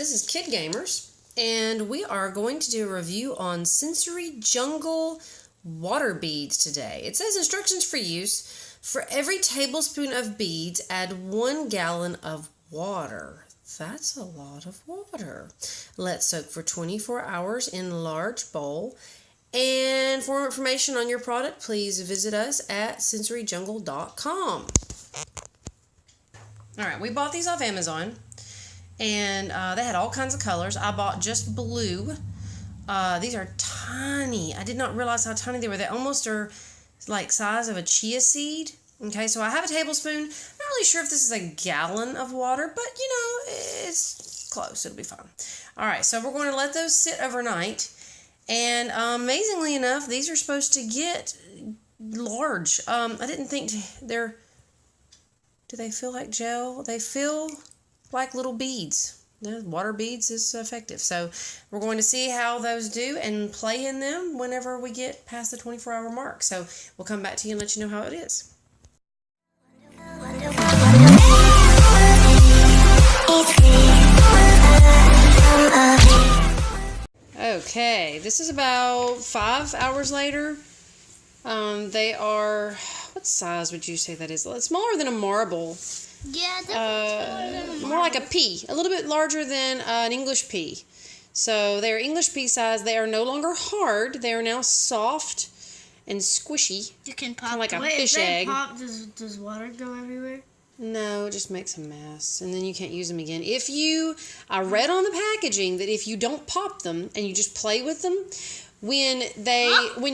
This is KidGamers, and we are going to do a review on Sensory Jungle water beads today. It says instructions for use. For every tablespoon of beads, add 1 gallon of water. That's a lot of water. Let soak for 24 hours in large bowl. And for more information on your product, please visit us at sensoryjungle.com. Alright, we bought these off Amazon. And they had all kinds of colors. I bought just blue. These are tiny. I did not realize how tiny they were. They almost are like size of a chia seed. Okay, so I have a tablespoon. I'm not really sure if this is a gallon of water, but you know, it's close. It'll be fine. All right, so we're going to let those sit overnight. And amazingly enough, these are supposed to get large. I didn't think they're... Do they feel like gel? They feel like little beads. The water beads is effective. So we're going to see how those do and play in them whenever we get past the 24-hour mark. So we'll come back to you and let you know how it is. Okay, this is about 5 hours later. They are, what size would you say that is? It's smaller than a marble. Yeah, more like a pea, a little bit larger than an English pea. So they're English pea size. They are no longer hard. They are now soft and squishy. You can pop. Kind of like a Wait, fish egg. Pop, does water go everywhere? No, it just makes a mess, and then you can't use them again. I read on the packaging that if you don't pop them and you just play with them, when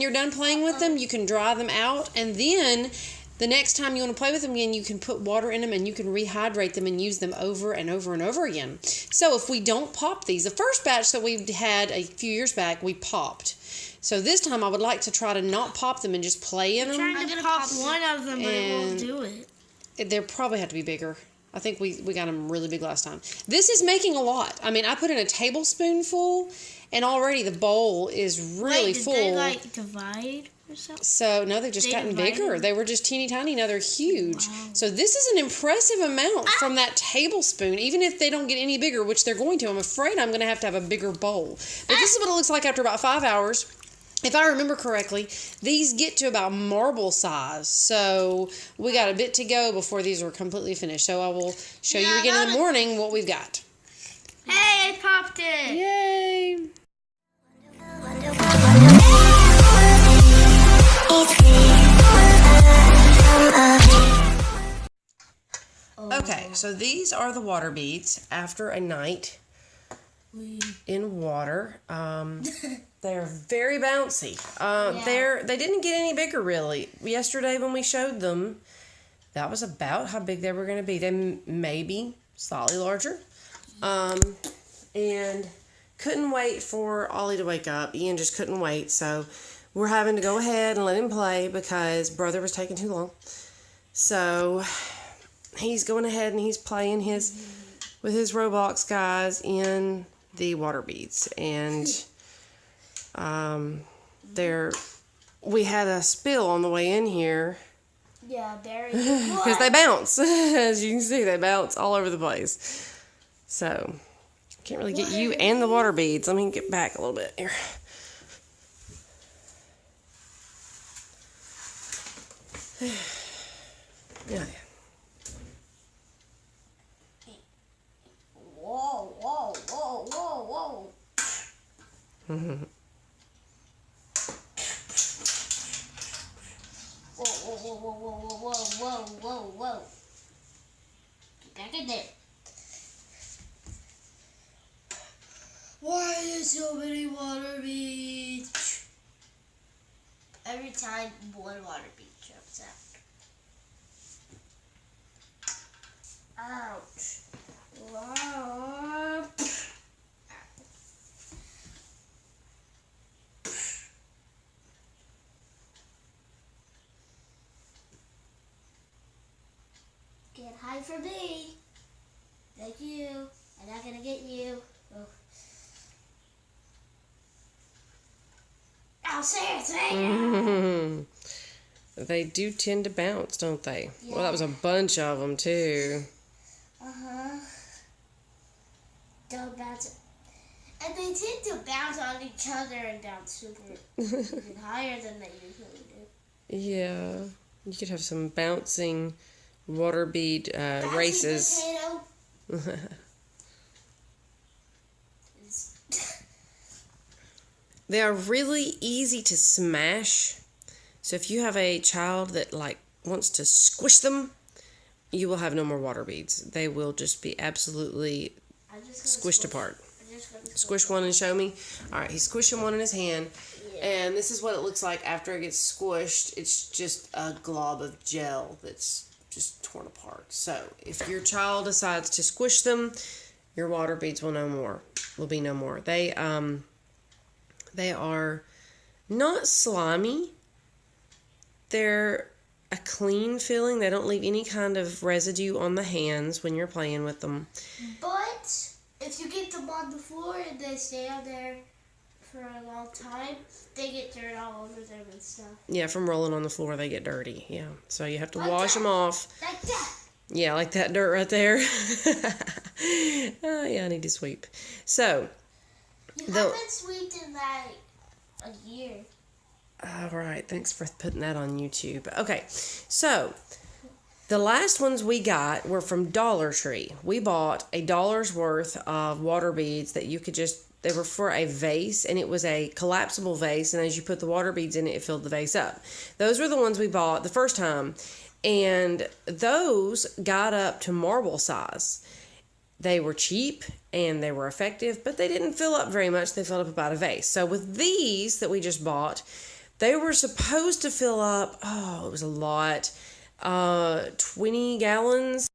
you're done playing with them, you can dry them out, and then the next time you want to play with them again, you can put water in them and you can rehydrate them and use them over and over and over again. So if we don't pop these, the first batch that we had a few years back, we popped. So this time I would like to try to not pop them and just play in them. I'm going to pop one of them, but it won't do it. They probably have to be bigger. I think we got them really big last time. This is making a lot. I mean, I put in a tablespoonful, and already the bowl is really full. Did they, like, divide or something? So, no, they've just gotten bigger. They were just teeny tiny. Now they're huge. Wow. So this is an impressive amount from that tablespoon, even if they don't get any bigger, which they're going to. I'm afraid I'm going to have a bigger bowl. But this is what it looks like after about 5 hours. If I remember correctly, these get to about marble size. So we got a bit to go before these are completely finished. So I will show you again in the morning what we've got. Hey, I popped it! Yay! Okay, so these are the water beads after a night in water. They're very bouncy. They didn't get any bigger really. Yesterday when we showed them, that was about how big they were going to be. They may be slightly larger. And couldn't wait for Ollie to wake up. Ian just couldn't wait. So we're having to go ahead and let him play because brother was taking too long. So he's going ahead and he's playing with his Roblox guys in the water beads. And we had a spill on the way in here. Yeah, there it is. Because they bounce. As you can see, they bounce all over the place. So, can't really get you and the water beads. Let me get back a little bit here. Yeah. Whoa, whoa, whoa, whoa, whoa. Mm-hmm. Whoa, whoa, whoa, whoa, whoa, whoa, whoa, whoa. Get back in there. Why is so many water beads? Every time one water bead jumps out. Ouch. Wow. Get high for me. Thank you. I'm not gonna get you. Oh. Oh, seriously. They do tend to bounce, don't they? Yeah. Well, that was a bunch of them, too. Uh-huh. don't bounce. And they tend to bounce on each other and down super even higher than they usually do. Yeah. You could have some bouncing water bead races. Potato. They are really easy to smash. So if you have a child that wants to squish them, you will have no more water beads. They will just be absolutely squished apart. Squish one and show me. All right, he's squishing one in his hand. Yeah. And this is what it looks like after it gets squished. It's just a glob of gel that's just torn apart. So if your child decides to squish them, your water beads will be no more. They are not slimy. They're a clean feeling. They don't leave any kind of residue on the hands when you're playing with them. But if you get them on the floor and they stay on there for a long time, they get dirt all over them and stuff. Yeah, from rolling on the floor, they get dirty. Yeah, so you have to wash them off. Like that. Yeah, like that dirt right there. Oh, yeah, I need to sweep. So, you haven't swept in like a year. All right, thanks for putting that on YouTube. Okay, so the last ones we got were from Dollar Tree. We bought $1 worth of water beads that you could they were for a vase, and it was a collapsible vase, and as you put the water beads in it, it filled the vase up. Those were the ones we bought the first time, and those got up to marble size. They were cheap, and they were effective, but they didn't fill up very much. They filled up about a vase. So with these that we just bought, they were supposed to fill up, it was a lot, 20 gallons.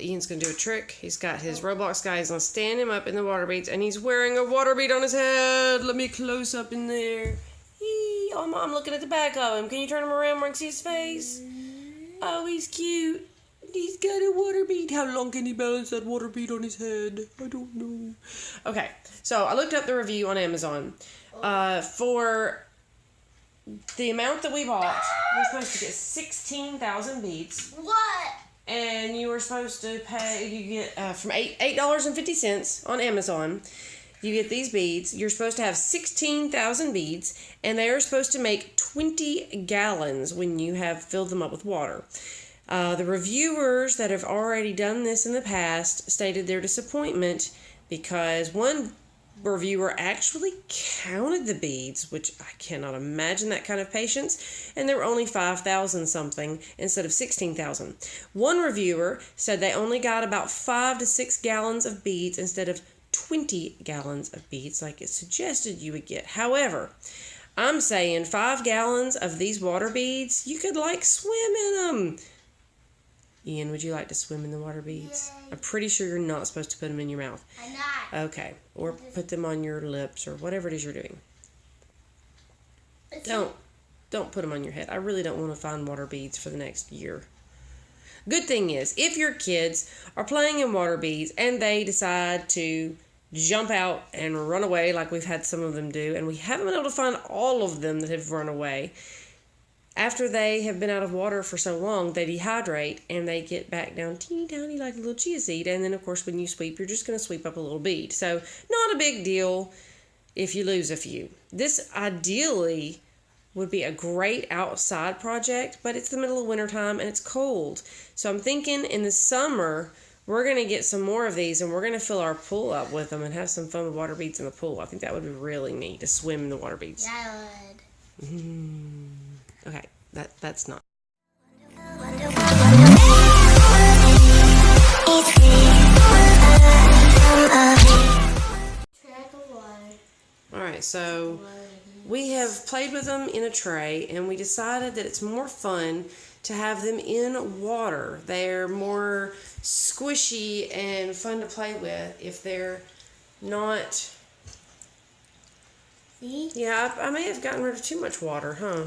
Ian's going to do a trick. He's got his Roblox guy. He's going to stand him up in the water beads, and he's wearing a water bead on his head. Let me close up in there. Oh, I'm looking at the back of him. Can you turn him around where I can see his face? Oh, he's cute. He's got a water bead. How long can he balance that water bead on his head? I don't know. Okay, so I looked up the review on Amazon. For the amount that we bought, we're supposed to get 16,000 beads. What? And you were supposed to pay, you get from $8.50 on Amazon. You get these beads. You're supposed to have 16,000 beads, and they are supposed to make 20 gallons when you have filled them up with water. The reviewers that have already done this in the past stated their disappointment because one reviewer actually counted the beads, which I cannot imagine that kind of patience, and there were only 5,000 something instead of 16,000. One reviewer said they only got about 5 to 6 gallons of beads instead of 20 gallons of beads like it suggested you would get. However, I'm saying 5 gallons of these water beads, you could swim in them. Ian, would you like to swim in the water beads? Yay. I'm pretty sure you're not supposed to put them in your mouth. I'm not. Okay. Or put them on your lips or whatever it is you're doing. Don't put them on your head. I really don't want to find water beads for the next year. Good thing is, if your kids are playing in water beads and they decide to jump out and run away like we've had some of them do, and we haven't been able to find all of them that have run away, after they have been out of water for so long, they dehydrate and they get back down teeny tiny like a little chia seed. And then, of course, when you sweep, you're just going to sweep up a little bead. So not a big deal if you lose a few. This ideally would be a great outside project, but it's the middle of wintertime and it's cold. So I'm thinking in the summer, we're going to get some more of these and we're going to fill our pool up with them and have some fun with water beads in the pool. I think that would be really neat to swim in the water beads. Yeah, I would. Okay, that's not. Alright, so we have played with them in a tray and we decided that it's more fun to have them in water. They're more squishy and fun to play with if they're not... See? Yeah, I may have gotten rid of too much water, huh?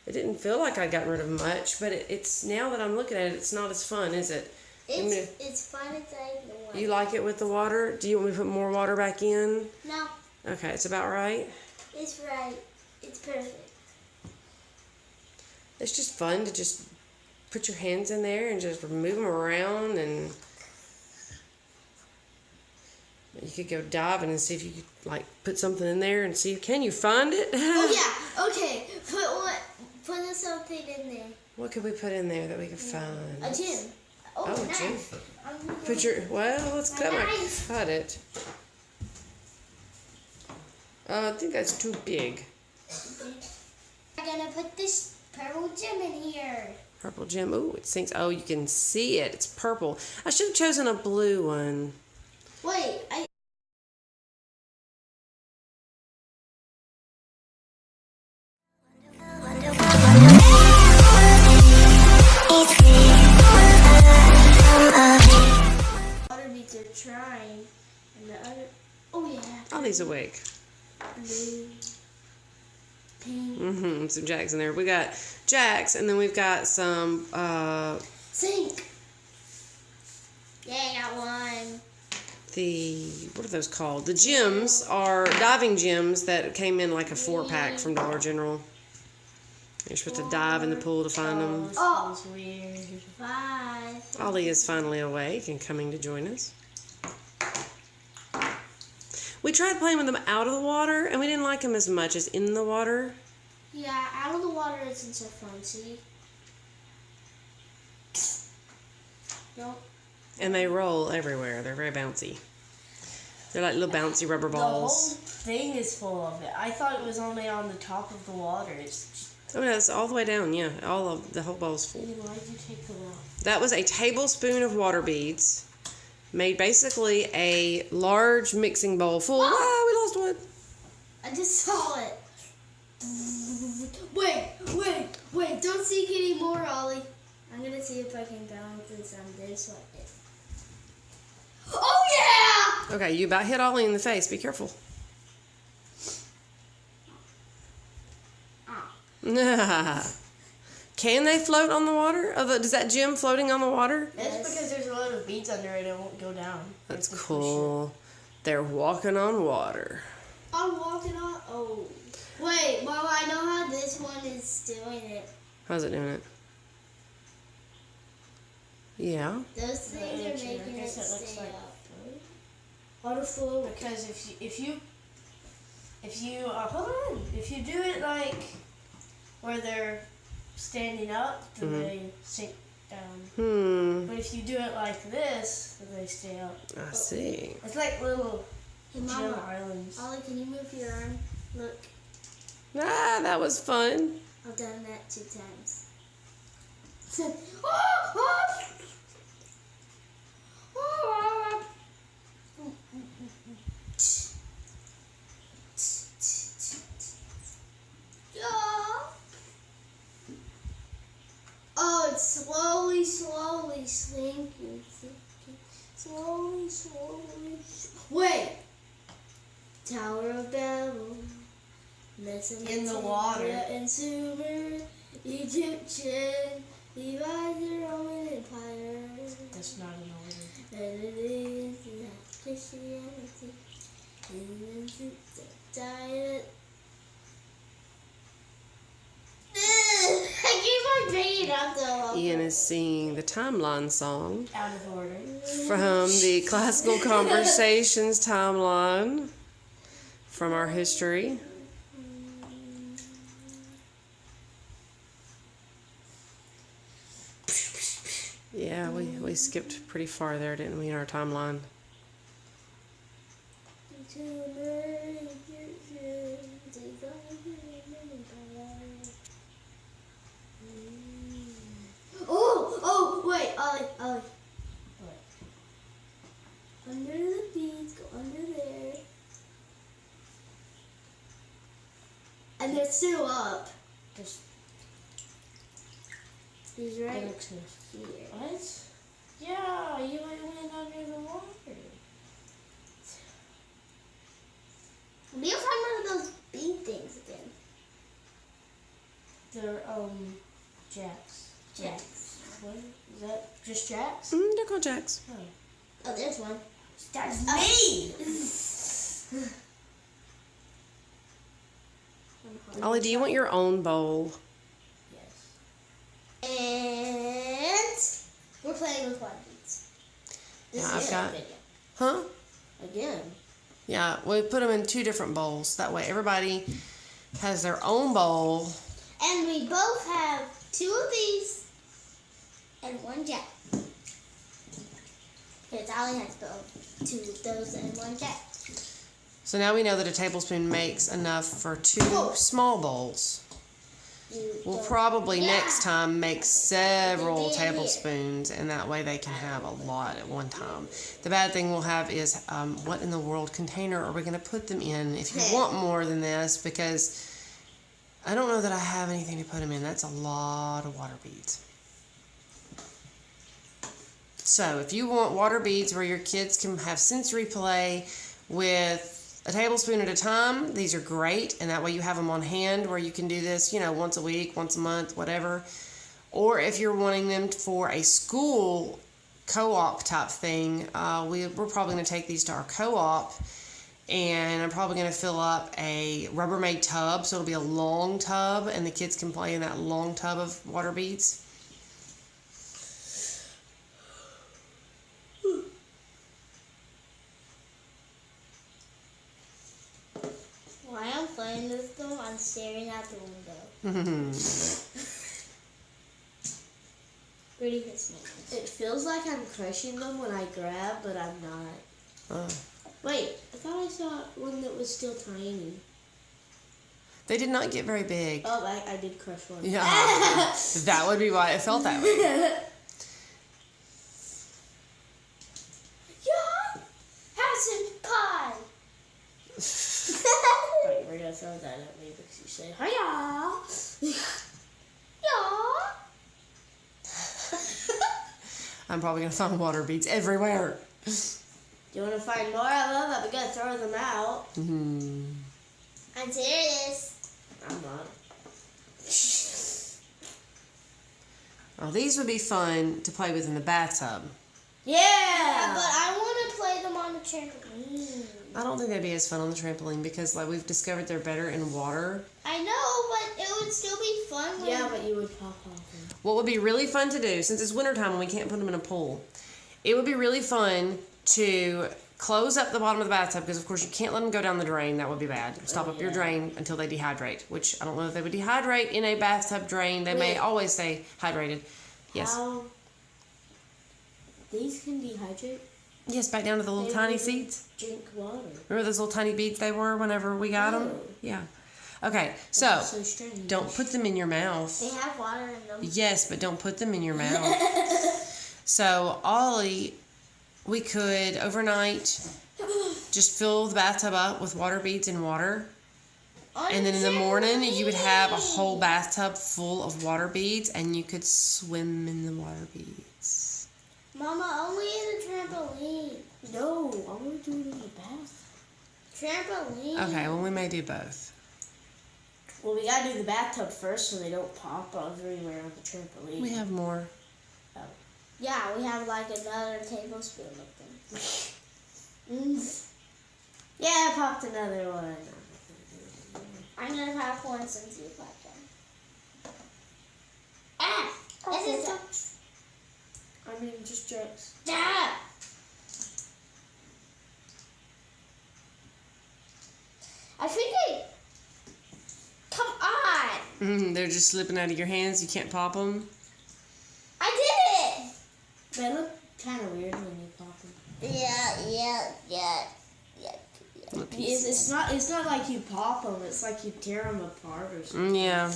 It didn't feel like I'd gotten rid of much, but it's now that I'm looking at it, it's not as fun, is it? It's fun to play in the water. You like it with the water? Do you want me to put more water back in? No. Okay, it's about right? It's right. It's perfect. It's just fun to just put your hands in there and just move them around and You could go diving and see if you could like put something in there and see. Can you find it? Oh yeah. Okay. Put something in there. What could we put in there that we could find? A gym. Oh, a gym. Knife. Put your. Well, let's cut knife. cut it. I think that's too big. I'm gonna put this purple gem in here. Purple gem. Ooh, it sinks. Oh, you can see it. It's purple. I should have chosen a blue one. Wait, waterbeads are trying, and the other. Oh yeah. Ollie's awake. Blue, pink. Some jacks in there. We got jacks, and then we've got some. Sink. Yeah, I got one. What are those called? The gyms are diving gyms that came in like a 4-pack from Dollar General. You're supposed to dive in the pool to find them. Oh, this is weird. 5. Ollie is finally awake and coming to join us. We tried playing with them out of the water, and we didn't like them as much as in the water. Yeah, out of the water isn't so fun, see? Nope. And they roll everywhere. They're very bouncy. They're like little bouncy rubber balls. The whole thing is full of it. I thought it was only on the top of the water. It's Oh, no, it's all the way down, yeah. The whole bowl's full. why did you take them out? That was a tablespoon of water beads. Made basically a large mixing bowl full. Ah, we lost one. I just saw it. Wait, don't seek anymore, Ollie. I'm gonna see if I can balance this on this one. Oh yeah! Okay, you about hit Ollie in the face. Be careful. Can they float on the water? Does that gym floating on the water? That's because there's a lot of beads under it and it won't go down. That's cool. They're walking on water. I'm walking on. Oh. Wait, Mama, I know how this one is doing it. How's it doing it? Yeah. Those things are making it stay up. Water flow. Because if you hold on, if you do it like where they're standing up, then they sink down. But if you do it like this, then they stay up. I see. It's like little Hey, gem Mama. islands. Ollie, can you move your arm? Look, Ah, that was fun. I've done that 2 times. Oh, it's slowly sinking. Slowly. Wait! Tower of Babel. In the water. And Sumer, Egyptian, Levi's the Roman Empire. That's not an order. And it is Christianity. And then diet. I keep on bringing up the Ian is singing the timeline song Out of order. from the Classical Conversations timeline from our history. Yeah, we skipped pretty far there, didn't we, in our timeline? Oh, wait, Ollie. What? Under the beads, go under there. And they're still up. Just He's right next to here. what? Yeah, you went under the water. We'll find one of those bead things again. They're jacks. Jacks. What is that? Just jacks? They're called jacks. Oh, there's one. That's me. Ollie, do you want your own bowl? Yes. And we're playing with water beads. This I've is got- a video. Huh? Again. Yeah, we put them in 2 different bowls. That way everybody has their own bowl. And we both have 2 of these and 1 jet. Because Ollie has both 2 of those and 1 jet. So now we know that a tablespoon makes enough for 2 small bowls. We'll probably next time make several tablespoons, and that way they can have a lot at one time. The bad thing we'll have is what in the world container are we going to put them in if you want more than this, because I don't know that I have anything to put them in. That's a lot of water beads. So if you want water beads where your kids can have sensory play with a tablespoon at a time, these are great, and that way you have them on hand where you can do this, you know, once a week, once a month, whatever. Or if you're wanting them for a school co-op type thing, we're probably going to take these to our co-op, and I'm probably going to fill up a Rubbermaid tub, so it'll be a long tub, and the kids can play in that long tub of water beads. While I'm playing with them, I'm staring out the window. Pretty kiss me. It feels like I'm crushing them when I grab, but I'm not. Wait, I thought I saw one that was still tiny. They did not get very big. Oh, I did crush one. Yeah, that would be why it felt that way. Yeah, have some pie. Right, we're gonna throw that at me because you say, hiya! Yeah. I'm probably going to find water beads everywhere. Do you want to find more of them? I'm gonna throw them out. I'm serious. I'm not. Well, these would be fun to play with in the bathtub. Yeah! But I want to play them on the trampoline. I don't think they'd be as fun on the trampoline because, like, we've discovered they're better in water. I know, but it would still be fun. Yeah, but you would pop off them. What would be really fun to do, since it's wintertime and we can't put them in a pool, it would be really fun to close up the bottom of the bathtub because, of course, you can't let them go down the drain. That would be bad. Stop up your drain until they dehydrate, which I don't know if they would dehydrate in a bathtub drain. They may always stay hydrated. Yes. How? These can dehydrate? Yes, back down to the little tiny seeds. Drink water. Remember those little tiny beads they were whenever we got them? Yeah. Okay, so strange. don't put them in your mouth. They have water in them. Yes, but don't put them in your mouth. So, Ollie, we could overnight just fill the bathtub up with water beads and water. And then in the morning, you would have a whole bathtub full of water beads, and you could swim in the water beads. Mama, only in the trampoline. No, I want to do it in the bath. Trampoline. Okay, well, we may do both. Well, we gotta do the bathtub first so they don't pop everywhere on the trampoline. We have more. Oh. Yeah, we have like another tablespoon of them. Yeah, I popped another one. I'm gonna pop one since you popped one. Ah! This is I mean, just jokes. Ah! I think come on! They're just slipping out of your hands. You can't pop them. I did it! They look kind of weird when you pop them. Yeah. It's not like you pop them. It's like you tear them apart or something. Yeah.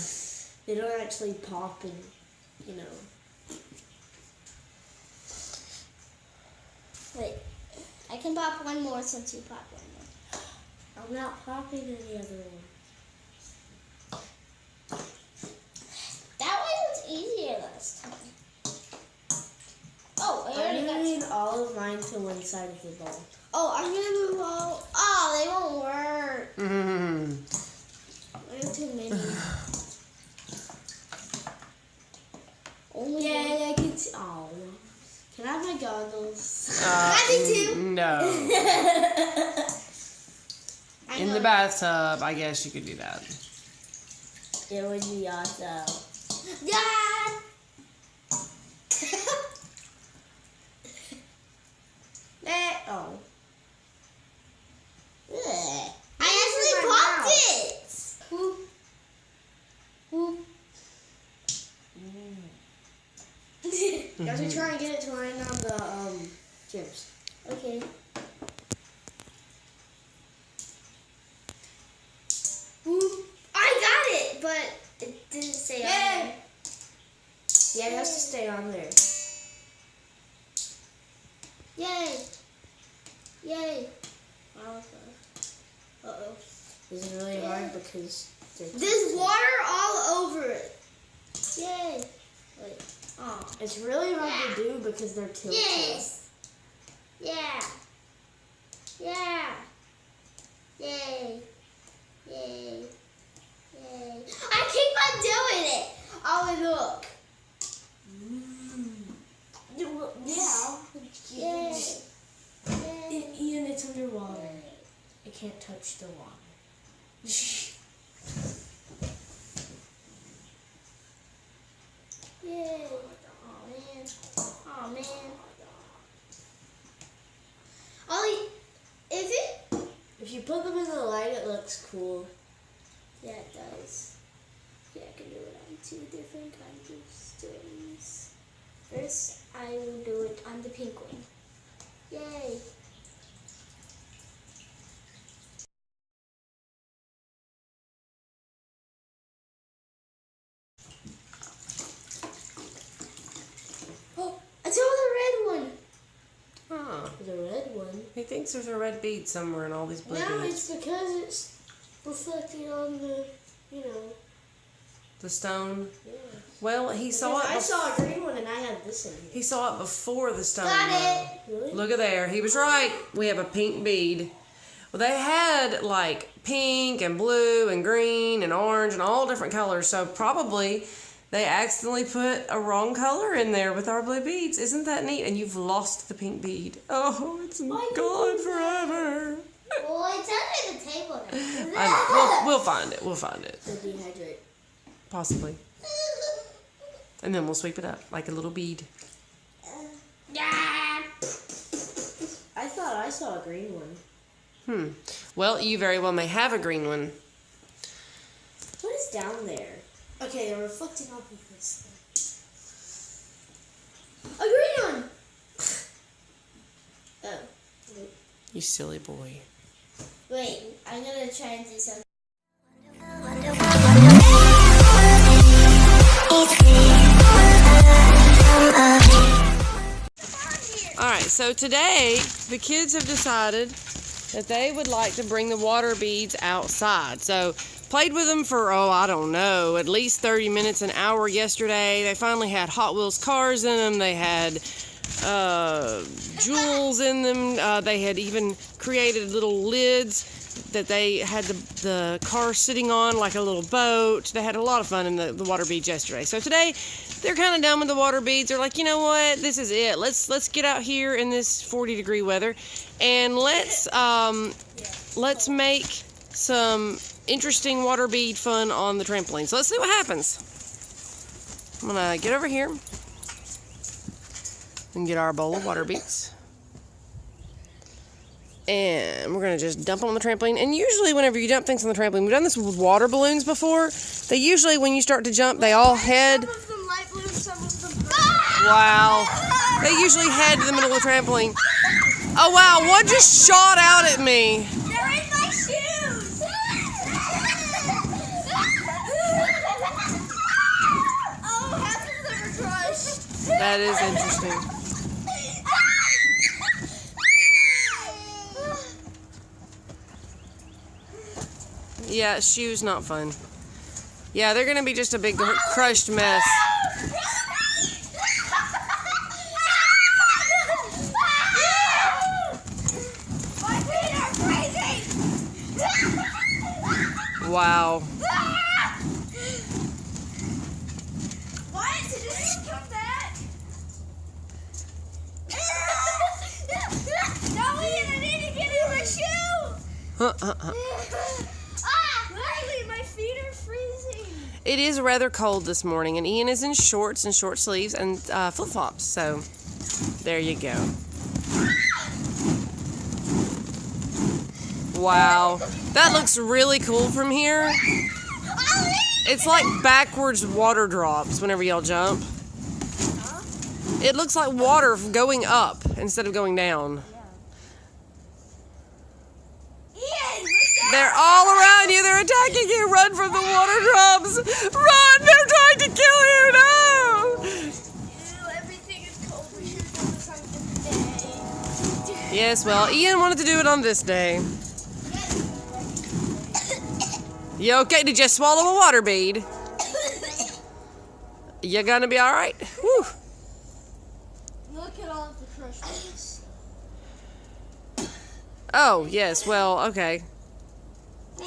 They don't actually pop and, you know. Wait, I can pop one more since you popped one more. I'm not popping any other one. That one was easier last time. Oh, I already I'm got moving some. all of mine to one side of the bowl. Oh, I'm gonna move all. Oh, they won't work. I have too many. Only one. Yeah, I can see. Oh. Can I have my goggles? I did too. No. I In know. the bathtub, I guess you could do that. It would be awesome. Dad! Oh. Guys, we try and get it to land on the chips. Okay. Ooh, I got it, but it didn't stay on there. Yeah, it has to stay on there. Yay! Yay! Uh-oh. Is it really hard because There's water all over it. Yay! Wait. Oh. it's really hard to do because they're tilted. Yes! Yeah! Yeah! Yay! Yay! Yay! I keep on doing it! Oh, look! Yeah. Yay! Yay! Ian, it's underwater. It can't touch the water. Yay! Oh man! Oh man! Ollie, is it? If you put them in the light, it looks cool. Yeah, it does. Yeah, I can do it on 2 different kinds of stones. First, I will do it on the pink one. Yay! Oh, I saw the red one. Huh. The red one. He thinks there's a red bead somewhere in all these blue No, beads. it's because it's reflecting on the, The stone. Yeah. Well, he saw it. I saw a green one and I had this in here. He saw it before the stone. Got it. Really? Look at there. He was right. We have a pink bead. Well, they had like pink and blue and green and orange and all different colors. So probably they accidentally put a wrong color in there with our blue beads. Isn't that neat? And you've lost the pink bead. Oh, it's gone forever. Well, it's under the table now. I know. We'll find it. We'll find it. To dehydrate. Possibly. And then we'll sweep it up like a little bead. Yeah. I thought I saw a green one. Well, you very well may have a green one. What is down there? Okay, they're reflecting off of this thing. A green one. Oh. You silly boy. Wait, I'm gonna try and do something. Alright, so today the kids have decided that they would like to bring the water beads outside. So played with them for, I don't know, at least 30 minutes, an hour yesterday. They finally had Hot Wheels cars in them. They had jewels in them. They had even created little lids that they had the car sitting on like a little boat. They had a lot of fun in the water beads yesterday. So today they're kind of done with the water beads. They're like, you know what, this is it. Let's get out here in this 40-degree weather and let's make some interesting water bead fun on the trampoline. So let's see what happens. I'm gonna get over here and get our bowl of water beads. And we're going to just dump them on the trampoline. And usually whenever you dump things on the trampoline, we've done this with water balloons before. They usually, when you start to jump, they all head. Some of them light blue, some of them Wow. They usually head to the middle of the trampoline. Oh, wow. What just shot out at me? They're in my shoes! Oh, half of them are crushed. That is interesting. Yeah, shoes not fun. Yeah, they're gonna be just a big crushed mess. My feet are freezing! Wow. What? Did it come back? No, Ian, I need to get in my shoe! Riley, my feet are freezing. It is rather cold this morning, and Ian is in shorts and short sleeves and flip-flops, so there you go. Wow, that looks really cool from here. It's like backwards water drops whenever y'all jump. It looks like water going up instead of going down. Ian, They're all around you. They're attacking you. Run from the water drops. Run! They're trying to kill you. No! everything is cold. We should do this on this day. Yes, well, Ian wanted to do it on this day. You okay? Did you swallow a water bead? You gonna be all right? Whew. Look at all of the crushed ones. Oh, yes. Well, okay. Wait,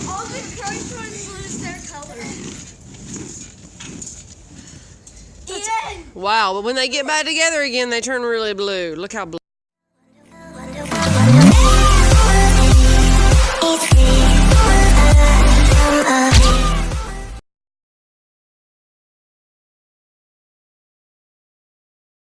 all the crushed ones lose their color. Ian! Wow, but when they get back together again, they turn really blue. Look how blue.